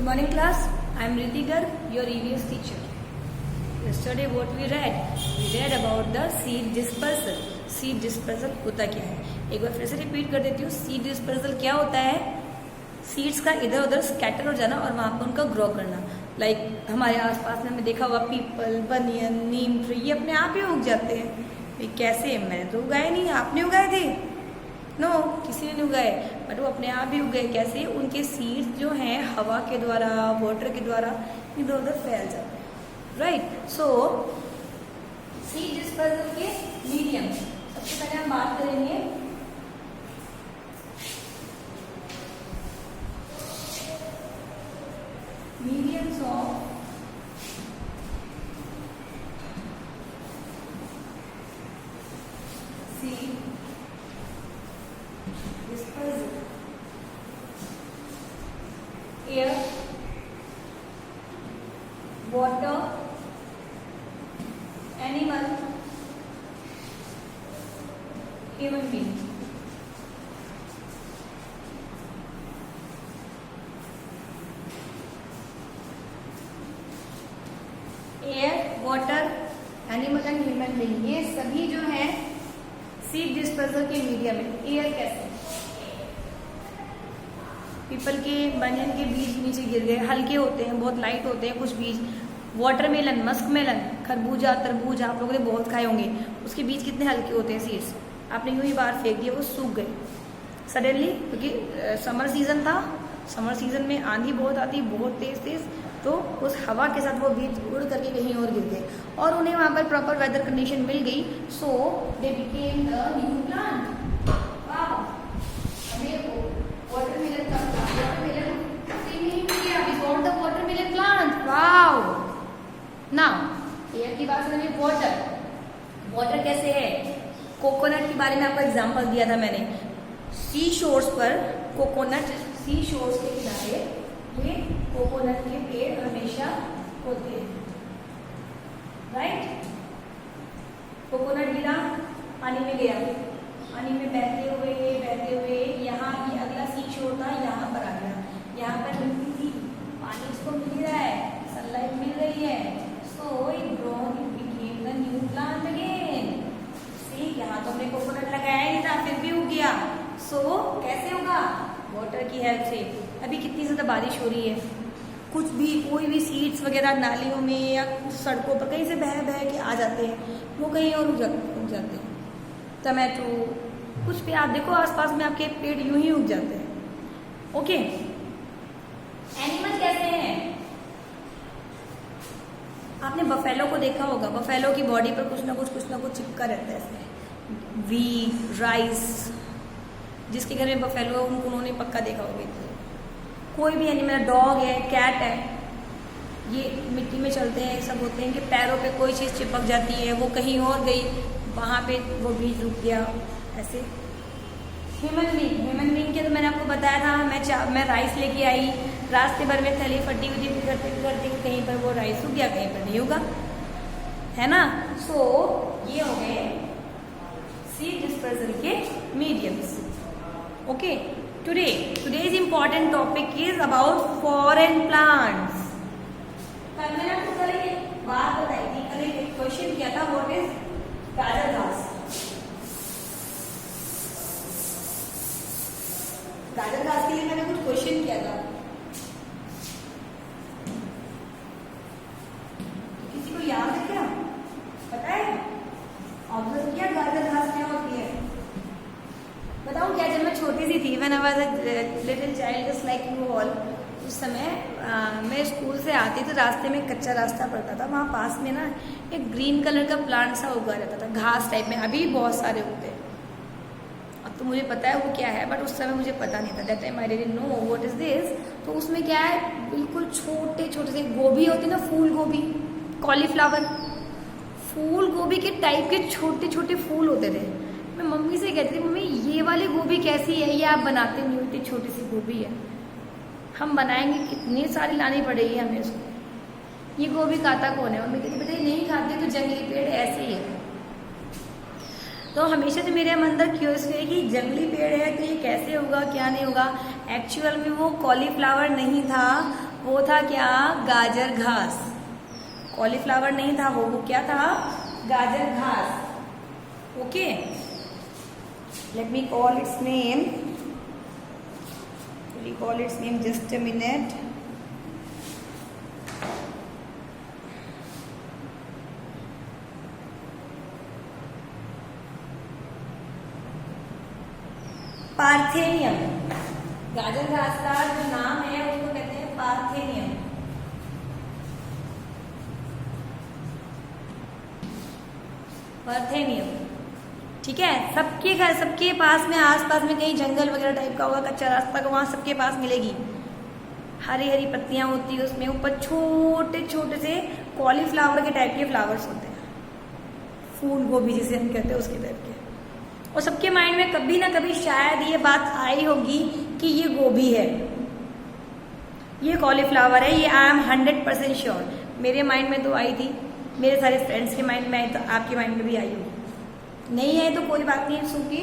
Good morning class, I am Riddhi Garg, your EVS teacher. Yesterday what we read about the seed dispersal. Seed dispersal होता क्या है, एक बार फिर से repeat कर देती हूँ. सीड डिस्पर्सल क्या होता है? सीड्स का इधर उधर स्कैटर हो जाना और वहाँ पर उनका ग्रो करना. लाइक हमारे आसपास में हमने देखा हुआ पीपल, बनियन, नीम ट्री, ये अपने आप ही उग जाते हैं. कैसे? मैंने तो उगाए नहीं, आपने उगाए थे? नो, किसी ने नहीं उगाए, बट वो अपने आप ही उगाए. कैसे? उनके सीड्स जो हैं हवा के द्वारा, वाटर के द्वारा इधर उधर फैल जाते हैं. राइट. सो सीड डिस्पर्सल के मीडियम, सबसे पहले हम बात करेंगे mediums of seed dispersal. Air, water, animal, human being. Air, water, animal and human being, ये सभी जो है सीड डिस्पर्सल के मीडियम है. एयर कैसे? पीपल के, बनियन के बीज नीचे गिर गए, हल्के होते हैं, बहुत लाइट होते हैं कुछ बीज. वाटरमेलन, मस्कमेलन, खरबूजा, तरबूज आप लोगों ने बहुत खाए होंगे, उसके बीज कितने हल्के होते हैं. सीड्स आपने यूं ही बाहर फेंक दिया, वो सूख गए सडनली, क्योंकि समर सीजन था. समर सीजन में आंधी बहुत आती, बहुत तेज तेज, तो उस हवा के साथ वो बीज उड़ करके कहीं और गिर गए और उन्हें वहां पर प्रॉपर वेदर कंडीशन मिल गई. So they became the new plant. Watermelon का वाटरमेलन नहीं किया, we got the watermelon plant. Wow. Now air की बात करें, वाटर. वाटर कैसे है? कोकोनट के बारे में आपको एग्जांपल दिया था मैंने. सी शोर्स पर कोकोनट, सी शोर्स के किनारे ये कोकोनट के पेड़ हमेशा होते हैं. राइट. कोकोनट गिरा, पानी में गया, पानी में बहते हुए यहाँ ये अगला सी शोर था, यहाँ पर आ गया. यहाँ पर मिट्टी थी, पानी इसको मिल रहा है, सनलाइट मिल रही है. So it grown, it became the new plant again. See, यहाँ तो हमने कोकोनट लगाया ही था, फिर भी उग गया. सो कैसे होगा? वाटर की हेल्प से. अभी कितनी ज्यादा बारिश हो रही है, कुछ भी कोई भी सीड्स वगैरह नालियों में या सड़कों पर कहीं से बह के आ जाते हैं, वो कहीं और उग जाते हैं. टमाटो, कुछ भी आप देखो आसपास में आपके पेड़ यूं ही उग जाते हैं. ओके. एनिमल कैसे हैं? आपने बफेलो को देखा होगा, बफेलो की बॉडी पर कुछ ना कुछ चिपका रहता है. व्हीट, राइस, जिसके घर में बफेलो है उन्होंने पक्का देखा होगा. कोई भी एनिमल, डॉग है, कैट है, ये मिट्टी में चलते हैं, सब होते हैं कि पैरों पे कोई चीज़ चिपक जाती है, वो कहीं और गई, वहाँ पे वो बीज रुक गया. ऐसे ह्यूमन बीइंग के तो मैंने आपको बताया था. मैं राइस लेके आई, रास्ते भर में थैली फटी हुई थी, करते कहीं पर वो राइस उग गया, कहीं पर नहीं होगा, है ना. सो ये हो गए सीड डिस्पर्सल के mediums. Okay. Today's important topic is about foreign plants. कल मैंने आपको कल एक बात बताई थी, कल एक क्वेश्चन किया था, व्हाट इज गाजर घास. गाजर घास के लिए मैंने कुछ क्वेश्चन किया था. किसी को याद है क्या? पता है? ऑब्जर्व किया गाजर घास क्या होती है? बताऊँ क्या? जब मैं छोटी सी थी, when I was a little child just like you all, उस समय मैं स्कूल से आती तो रास्ते में कच्चा रास्ता पड़ता था, वहाँ पास में ना एक ग्रीन कलर का प्लांट सा उगा रहता था, घास टाइप में. अभी बहुत सारे उगते हैं, अब तो मुझे पता है वो क्या है, बट उस समय मुझे पता नहीं था. That time I didn't know what is this. तो उसमें क्या है, बिल्कुल छोटे छोटे से गोभी होती ना, फूल गोभी, कॉलीफ्लावर, फूल गोभी के टाइप के छोटे छोटे फूल होते थे. मैं मम्मी से कहती थी, मम्मी ये वाली गोभी कैसी है, ये आप बनाते नहीं हो, इतनी छोटी सी गोभी है, हम बनाएंगे, कितनी सारी लानी पड़ेगी हमें उसको. ये गोभी खाता कौन है? मम्मी कहती बेटा ये नहीं खाते तो जंगली पेड़ ऐसे ही है. तो हमेशा से मेरे अंदर क्यूरियोसिटी है कि जंगली पेड़ है तो ये कैसे होगा, क्या नहीं होगा. एक्चुअल में वो कॉलीफ्लावर नहीं था, वो था क्या? गाजर घास। कॉलीफ्लावर नहीं था वो क्या था? गाजर घास। Okay, let me call it's name, recall its name, just a minute. Parthenium. गाजर घास का जो नाम है उसको कहते हैं पार्थेनियम। पार्थेनियम, ठीक है। सबके घर, सबके पास में, आसपास में कहीं जंगल वगैरह टाइप का होगा, कच्चा रास्ता का, वहां सबके पास मिलेगी। हरी हरी पत्तियां होती है उसमें, ऊपर छोटे छोटे से कॉलीफ्लावर के टाइप के फ्लावर्स होते हैं, फूल गोभी जिसे हम कहते हैं उसके टाइप के। और सबके माइंड में कभी ना कभी शायद ये बात आई होगी कि ये गोभी है, ये कॉलीफ्लावर है, ये आई एम 100% श्योर। मेरे माइंड में तो आई थी, मेरे सारे फ्रेंड्स के माइंड में आई, तो आपके माइंड में भी आई होगी। नहीं है तो कोई बात नहीं, सूखी।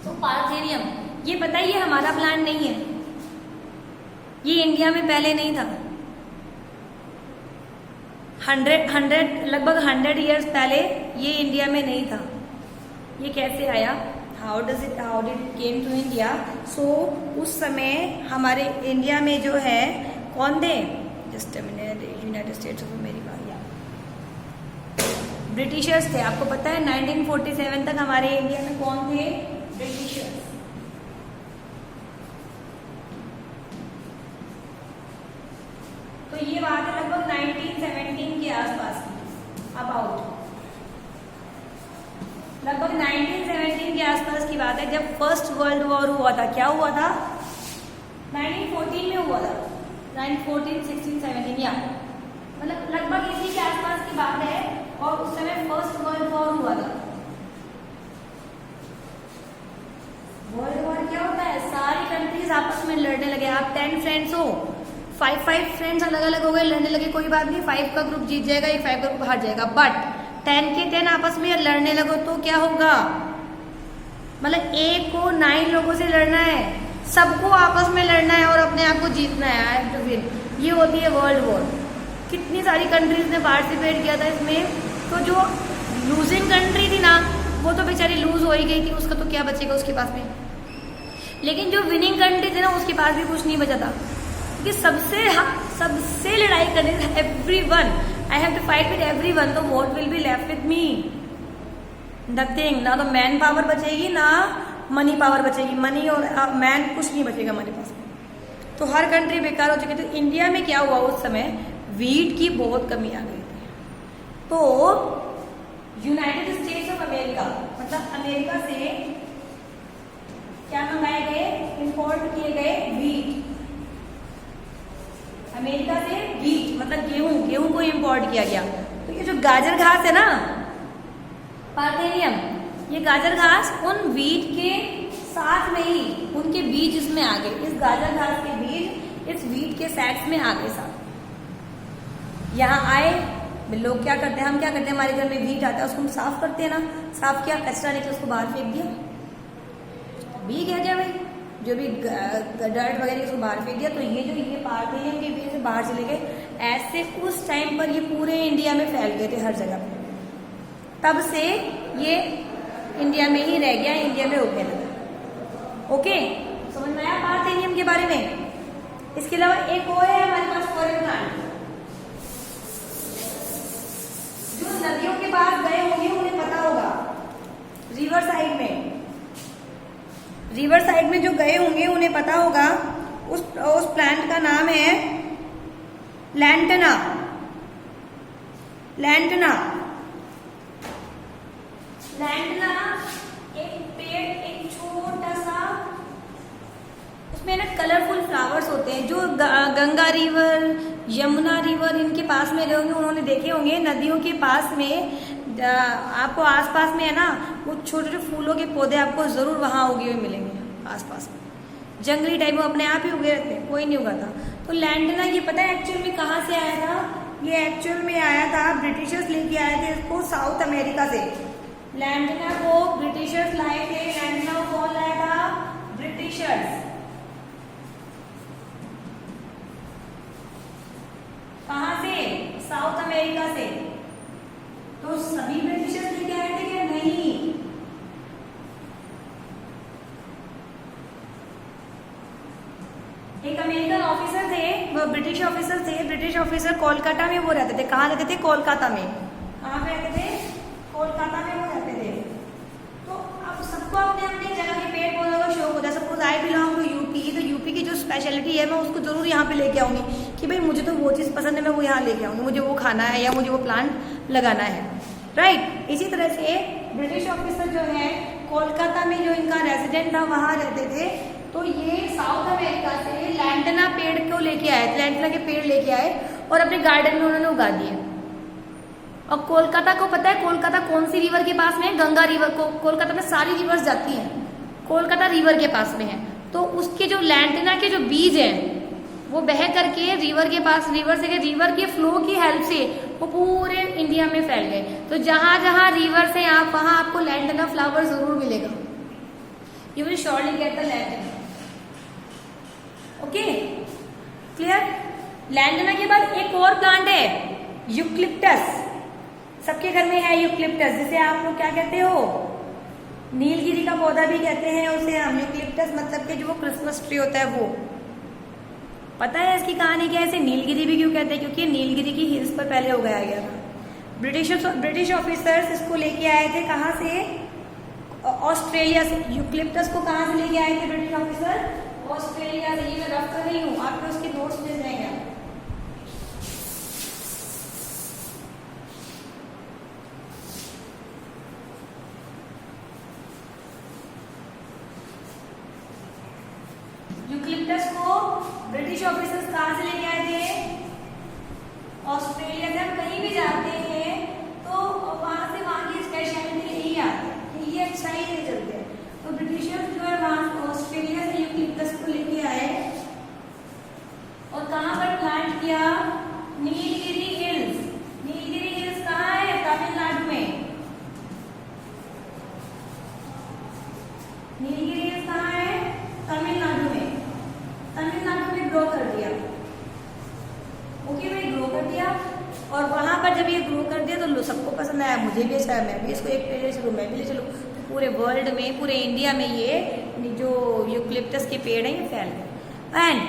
तो पार्थेनियम, ये पता है ये हमारा प्लांट नहीं है, ये इंडिया में पहले नहीं था। लगभग 100 ईयर्स पहले ये इंडिया में नहीं था। ये कैसे आया? How did it came to India? So उस समय हमारे इंडिया में जो है कौन थे? Just a minute, United States of America, या ब्रिटिशर्स थे। आपको पता है 1947 तक हमारे इंडिया में कौन थे? ब्रिटिशर्स। तो ये बात है लगभग 1917 के आसपास की, अबाउट लगभग 1917 के आसपास की बात है, जब फर्स्ट वर्ल्ड वॉर हुआ था। क्या हुआ था? 1914 में हुआ था, 1914, 16, 17, या मतलब लगभग इसी के आसपास की बात है। और उस समय फर्स्ट वर्ल्ड वॉर हुआ था। वर्ल्ड वॉर क्या होता है? सारी कंट्रीज आपस में लड़ने लगे। आप 10 फ्रेंड्स हो, 5 फ्रेंड्स अलग अलग हो गए, लड़ने लगे, कोई बात नहीं, 5 का ग्रुप जीत जाएगा, एक 5 का ग्रुप हार जाएगा। बट 10 के 10 आपस में लड़ने लगो तो क्या होगा? मतलब एक को 9 लोगों से लड़ना है, सबको आपस में लड़ना है और अपने आप को जीतना है। I have to win. ये होती है वर्ल्ड वॉर। कितनी सारी कंट्रीज ने पार्टिसिपेट किया था इसमें। तो जो लूजिंग कंट्री थी ना, वो तो बेचारी लूज हो ही गई थी, उसका तो क्या बचेगा उसके पास में। लेकिन जो विनिंग कंट्री थी ना, उसके पास भी कुछ नहीं बचा था, क्योंकि सबसे लड़ाई करनी थी। Everyone, I have to fight with everyone, तो what will be left with me? Nothing। ना तो मैन पावर बचेगी, ना मनी पावर बचेगी। मनी और मैन कुछ नहीं बचेगा हमारे पास में। तो हर कंट्री बेकार हो चुकी थी। तो इंडिया में क्या हुआ उस समय? वीट की बहुत कमी आ गई थी। तो यूनाइटेड स्टेट्स ऑफ अमेरिका, मतलब अमेरिका से क्या मंगाए गए? इंपोर्ट किए गए वीट। अमेरिका से वीट मतलब गेहूं को इंपोर्ट किया गया। तो ये जो गाजर घास है ना, पार्थेनियम, ये गाजर घास उन वीट के साथ में ही उनके बीज इसमें आ गए। इस गाजर घास के बीज इस वीट के सेट्स में आ गए साथ। यहाँ आए लोग, क्या करते हैं, हम क्या करते हैं, हमारे घर में वीट आता है, उसको हम साफ करते हैं ना। साफ किया, कचरा निकला, उसको बाहर फेंक दिया, बीज है क्या भाई, जो भी डर्ट वगैरह उसको बाहर फेंक दिया। तो ये पार्थेनियम के बीज से बाहर चले गए। ऐसे उस टाइम पर ये पूरे इंडिया में फैल गए थे, हर जगह पे। तब से ये इंडिया में ही रह गया, इंडिया में उगने लगा। ओके, समझ में आया पार्थेनियम के बारे में? इसके अलावा एक और है हमारे पास फॉरेन प्लांट, जो नदियों के पास गए होंगे उन्हें पता होगा। रिवर साइड में जो गए होंगे उन्हें पता होगा। उस प्लांट का नाम है लैंटना। लैंटना एक पेड़, एक छोटा सा, उसमें ना कलरफुल फ्लावर्स होते हैं। जो गंगा रिवर, यमुना रिवर, इनके पास में गए होंगे, उन्होंने देखे होंगे। नदियों के पास में आपको आसपास में है ना, वो छोटे छोटे फूलों के पौधे आपको जरूर वहां उगे हुए मिलेंगे आसपास में। जंगली टाइप में अपने आप ही उगे रहते हैं, कोई नहीं उगाता। तो लैंटना, ये पता है एक्चुअल में कहाँ से आया था? ये एक्चुअल में आया था, ब्रिटिशर्स लेके आए थे इसको साउथ अमेरिका से। लैंटना को ब्रिटिशर्स लाए थे। लैंटना को कौन लाया था? ब्रिटिशर्स। एक अमेरिकन ऑफिसर थे, वो ब्रिटिश ऑफिसर थे। ब्रिटिश ऑफिसर कोलकाता में वो रहते थे। कहाँ रहते थे? कोलकाता में। कहाँ पे रहते थे? कोलकाता में वो रहते थे। तो अब सबको अपने अपने जगह के पेड़ पौधों का शौक होता है। Suppose I belong to UP, तो यूपी की जो स्पेशलिटी है मैं उसको जरूर यहाँ पे लेके आऊंगी कि भाई मुझे तो वो चीज़ पसंद है, मैं वो यहाँ लेके आऊंगी, मुझे वो खाना है या मुझे वो प्लांट लगाना है, राइट। इसी तरह से ब्रिटिश ऑफिसर जो है कोलकाता में जो इनका रेजिडेंट था वहाँ रहते थे। तो ये साउथ अमेरिका से लैंटना पेड़ को लेके आए, लैंटना के पेड़ लेके आए और अपने गार्डन में उन्होंने उगा दिए। और कोलकाता को पता है कोलकाता कौन सी रिवर के पास में है? गंगा रिवर को। कोलकाता में सारी रिवर्स जाती हैं, कोलकाता रिवर के पास में है। तो उसके जो लैंटना के जो बीज हैं वो बह करके रिवर के पास, रिवर के फ्लो की हेल्प से वो पूरे इंडिया में फैल गए। तो जहां जहां रिवर है आप वहां आपको लैंटना फ्लावर जरूर मिलेगा। You will surely get the lantana. Okay, clear. Lantana के बाद एक और प्लांट है यूक्लिप्टस। सबके घर में है यूक्लिप्टस, जिसे आप लोग क्या कहते हो? नीलगिरी का पौधा भी कहते हैं उसे हम। यूक्लिप्टस मतलब कि जो वो क्रिसमस ट्री होता है वो। पता है इसकी कहानी क्या है? इसे नीलगिरी भी क्यों कहते हैं? क्योंकि नीलगिरी की हिल्स पर पहले उगाया गया था। ब्रिटिश ऑफिसर्स इसको लेके आए थे। कहाँ से? ऑस्ट्रेलिया से। यूक्लिप्टस को कहाँ से लेके आए थे ब्रिटिश ऑफिसर? ऑस्ट्रेलिया से। ये मैं रफ कर रही हूँ, आपको उसके नोट्स मिल जाएंगे। यूक्लिप्टस को ब्रिटिश ऑफिसर्स कहाँ से लेके आए थे? ऑस्ट्रेलिया से। हम कहीं भी जाते हैं तो वहां से वहां की स्पेशलिटी यही आती है, ये अच्छा ही नहीं चलते। तो ब्रिटिशर्स जो है वहां ऑस्ट्रेलिया से यूक्लिप्टस को लेके आए और कहाँ पर प्लांट किया? नीलगिरी हिल्स। नीलगिरी हिल्स कहाँ है? तमिलनाडु में। नीलगिरी हिल्स कहाँ है? तमिलनाडु में। तमिलनाडु में ग्रो कर दिया। ओके भाई, ग्रो कर दिया। और वहां पर जब ये ग्रो कर दिया तो सबको पसंद आया, मुझे भी अच्छा, मैं भी इसको एक पेड़ ले चलूँ, मैं भी ले चलूँ। तो पूरे वर्ल्ड में, पूरे इंडिया में ये जो यूक्लिप्टस के पेड़ हैं ये फैल गए। एंड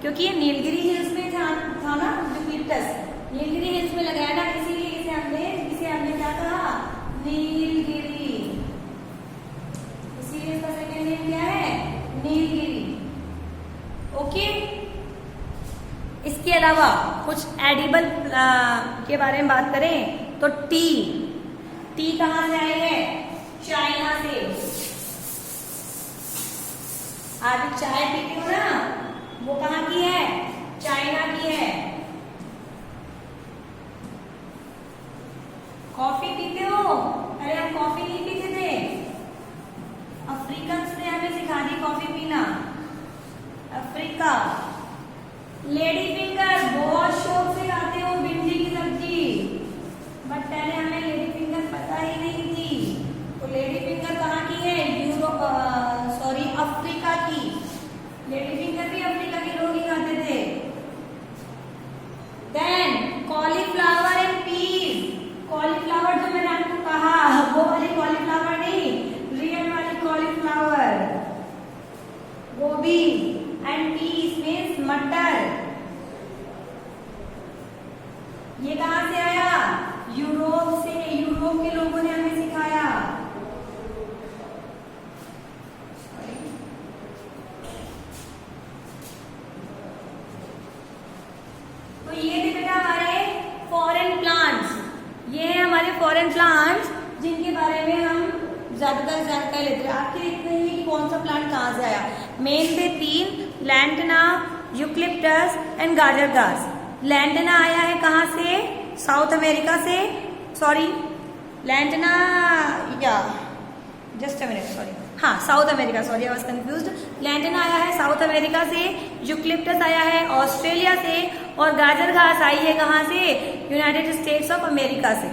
क्योंकि ये नीलगिरी हिल्स में था ना यूक्लिप्टस, नीलगिरी हिल्स में लगाया ना, इसीलिए इसे हमने क्या कहा? नीलगिरी। इसीलिए इसका सेकेंड नेम क्या है? नीलगिरी। ओके। इसके अलावा कुछ एडिबल के बारे में बात करें तो टी कहाँ से आई है? चाइना से। आप चाय पीते हो ना, वो कहाँ की है? चाइना की है। कॉफी पीते हो? अरे हम कॉफी नहीं पीते थे, अफ्रीकन ने हमें सिखा दी कॉफी पीना। अफ्रीका। लेडी फिंगर बहुत शौक से खाते हो, भिंडी की सब्जी, बट पहले हमें लेडी फिंगर पता ही नहीं थी। तो लेडी फिंगर कहाँ की है? अफ्रीका की। लेडी फिंगर भी अफ्रीका के लोग ही खाते थे। Then cauliflower and peas. Cauliflower जो मैंने आपको कहा वो वाली कॉलीफ्लावर नहीं, रियल वाली कॉलीफ्लावर। गोभी एंड पीस मीन्स मटर। ये कहां से आया? यूरोप से। यूरोप के लोगों ने हमें सिखाया। तो ये थे बेटा हमारे फॉरेन प्लांट्स। ये है हमारे फॉरेन प्लांट्स जिनके बारे में हम ज्यादातर जानकारी लेते हैं। आपके इतने ही कौन सा प्लांट कहाँ से आया? मेन थे 3, लैंटना, यूक्लिप्टस एंड गाजर घास। लैंटना आया है कहाँ से? साउथ अमेरिका से। सॉरी, लैंटना या जस्ट अ मिनट, सॉरी, हाँ South America, sorry I was confused. Lantana आया है साउथ अमेरिका से, यूक्लिप्टस आया है ऑस्ट्रेलिया से और गाजर घास आई है कहाँ से? यूनाइटेड स्टेट्स ऑफ अमेरिका से।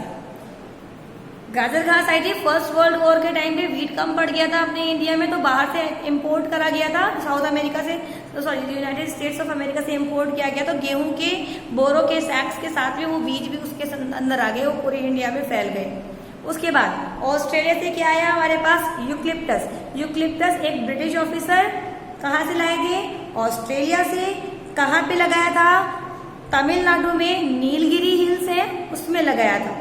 गाजर घास आई थी फर्स्ट वर्ल्ड वॉर के टाइम पे, व्हीट कम पड़ गया था अपने इंडिया में तो बाहर से इंपोर्ट करा गया था साउथ अमेरिका से, तो sorry United States of America से इंपोर्ट किया गया। तो गेहूं के बोरों के सैक्स के साथ में वो बीज भी उसके अंदर आ गए, वो पूरे इंडिया में फैल गए। उसके बाद ऑस्ट्रेलिया से क्या आया हमारे पास? यूक्लिप्टस। यूक्लिप्टस एक ब्रिटिश ऑफिसर कहाँ से लाए थे? ऑस्ट्रेलिया से। कहाँ पे लगाया था? तमिलनाडु में नीलगिरी हिल्स है उसमें लगाया था,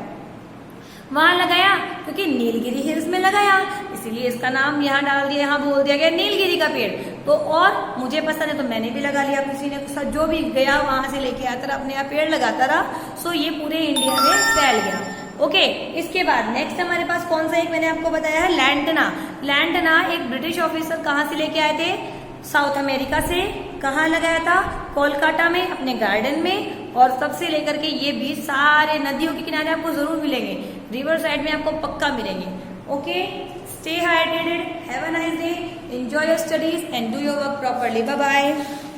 वहां लगाया क्योंकि नीलगिरी हिल्स में लगाया, इसीलिए इसका नाम यहाँ डाल दिया, यहाँ बोल दिया गया नीलगिरी का पेड़। तो और मुझे पसंद है तो मैंने भी लगा लिया, किसी ने जो भी गया वहां से लेके आता रहा, अपने यहाँ पेड़ लगाता रहा, सो ये पूरे इंडिया में फैल गया। ओके, इसके बाद नेक्स्ट हमारे पास कौन सा एक मैंने आपको बताया है, लैंटना। लैंटना एक ब्रिटिश ऑफिसर कहाँ से लेके आए थे? साउथ अमेरिका से। कहाँ लगाया था? कोलकाता में, अपने गार्डन में। और तब से लेकर के ये भी सारे नदियों के किनारे आपको जरूर मिलेंगे, रिवर साइड में आपको पक्का मिलेंगे। Okay, stay hydrated, have a nice day, enjoy your studies and do your work properly. Bye bye.